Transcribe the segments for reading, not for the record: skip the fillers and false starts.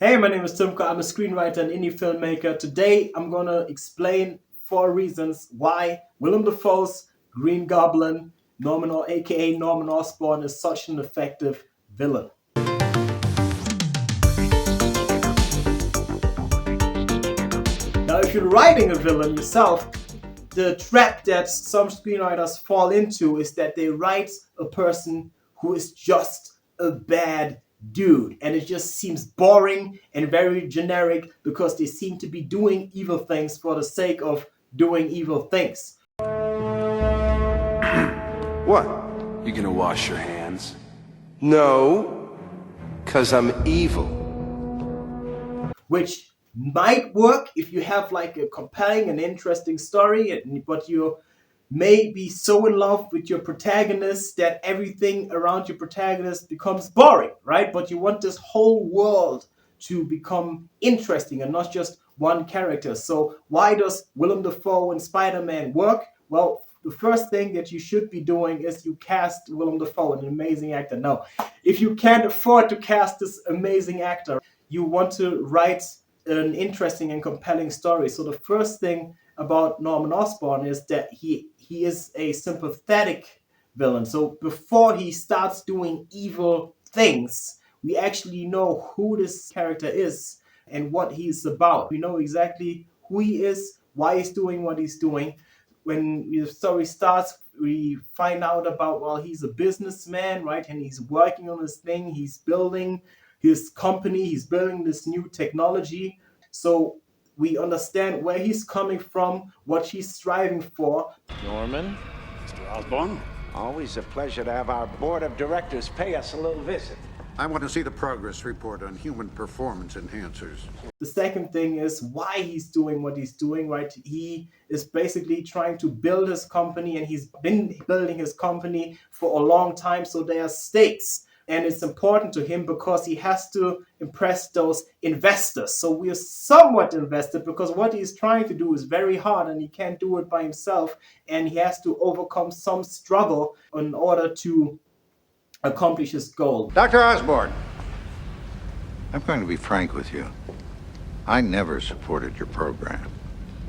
Hey, my name is Timko. I'm a screenwriter and indie filmmaker. Today, I'm gonna explain 4 reasons why Willem Dafoe's Green Goblin, aka Norman Osborn, is such an effective villain. Now, if you're writing a villain yourself, the trap that some screenwriters fall into is that they write a person who is just a bad dude, and it just seems boring and very generic because they seem to be doing evil things for the sake of doing evil things. What? You gonna wash your hands? No, because I'm evil. Which might work if you have like a compelling and interesting story, but you may be so in love with your protagonist that everything around your protagonist becomes boring, right? But you want this whole world to become interesting and not just one character. So why does Willem Dafoe and Spider-Man work? Well, the first thing that you should be doing is you cast Willem Dafoe, an amazing actor. Now, if you can't afford to cast this amazing actor, you want to write an interesting and compelling story. So the first thing about Norman Osborn is that he is a sympathetic villain. So before he starts doing evil things, we actually know who this character is and what he's about. We know exactly who he is, why he's doing what he's doing. When the story starts, we find out about, well, he's a businessman, right? And he's working on this thing, he's building his company, he's building this new technology. So we understand where he's coming from, what he's striving for. Norman, Mr. Osborn. Always a pleasure to have our board of directors pay us a little visit. I want to see the progress report on human performance enhancers. The second thing is why he's doing what he's doing, right? He is basically trying to build his company, and he's been building his company for a long time, so there are stakes. And it's important to him because he has to impress those investors. So we are somewhat invested because what he's trying to do is very hard and he can't do it by himself. And he has to overcome some struggle in order to accomplish his goal. Dr. Osborn, I'm going to be frank with you. I never supported your program.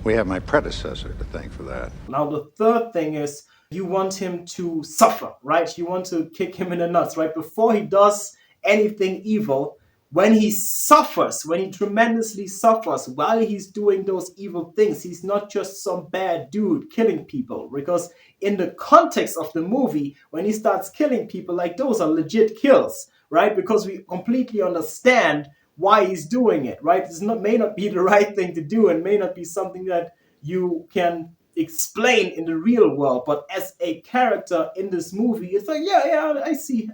We have my predecessor to thank for that. Now, the third thing is you want him to suffer, right? You want to kick him in the nuts, right? Before he does anything evil, when he suffers, when he tremendously suffers while he's doing those evil things, he's not just some bad dude killing people. Because in the context of the movie, when he starts killing people, like those are legit kills, right? Because we completely understand why he's doing it, right? May not be the right thing to do and may not be something that you can explain in the real world, but as a character in this movie, it's like, yeah, I see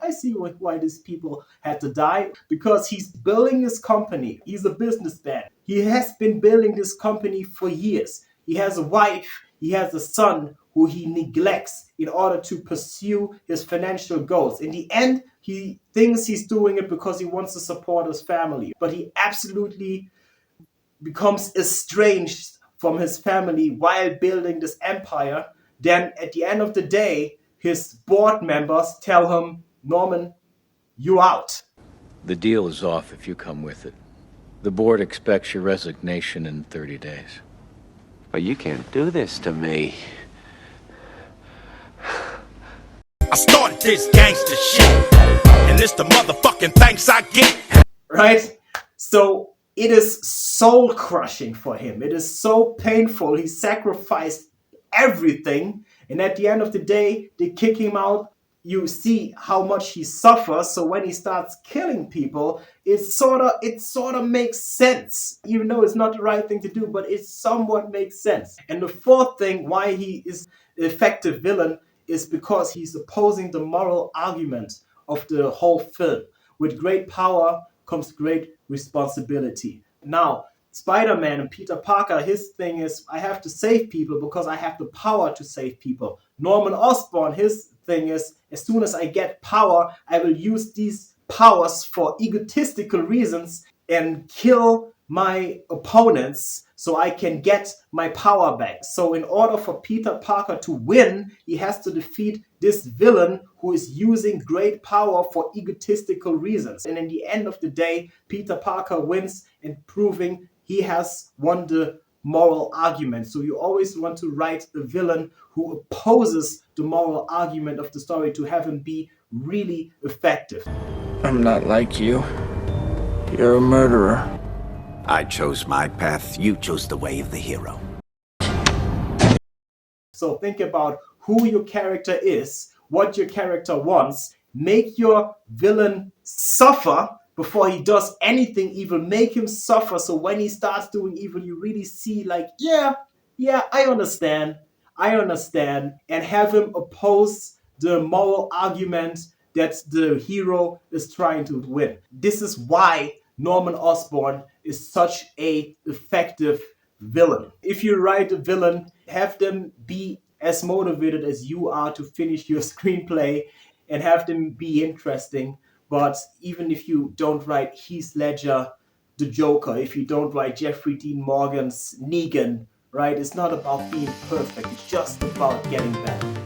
why these people had to die, because he's building his company. He's a businessman. He has been building this company for years. He has a wife, he has a son who he neglects in order to pursue his financial goals. In the end, he thinks he's doing it because he wants to support his family, but he absolutely becomes estranged from his family while building this empire. Then at the end of the day, his board members tell him, Norman, you out. The deal is off if you come with it. The board expects your resignation in 30 days. But you can't do this to me. I started this gangster shit, and this the motherfucking thanks I get. Right? So it is soul crushing for him. It is so painful. He sacrificed everything. And at the end of the day, they kick him out. You see how much he suffers. So when he starts killing people, it sort of makes sense. Even though it's not the right thing to do, but it somewhat makes sense. And the fourth thing why he is an effective villain is because he's opposing the moral argument of the whole film. With great power comes great responsibility. Now, Spider-Man and Peter Parker, his thing is, I have to save people because I have the power to save people. Norman Osborn, his thing is, as soon as I get power, I will use these powers for egotistical reasons and kill my opponents so I can get my power back. So in order for Peter Parker to win, he has to defeat this villain who is using great power for egotistical reasons. And in the end of the day, Peter Parker wins and proving he has won the moral argument. So you always want to write a villain who opposes the moral argument of the story to have him be really effective. I'm not like you. You're a murderer. I chose my path, you chose the way of the hero. So think about who your character is, what your character wants. Make your villain suffer before he does anything evil. Make him suffer so when he starts doing evil, you really see like, yeah, I understand. And have him oppose the moral argument that the hero is trying to win. This is why Norman Osborn is such an effective villain. If you write a villain, have them be as motivated as you are to finish your screenplay and have them be interesting. But even if you don't write Heath Ledger, the Joker, if you don't write Jeffrey Dean Morgan's Negan, right? It's not about being perfect. It's just about getting better.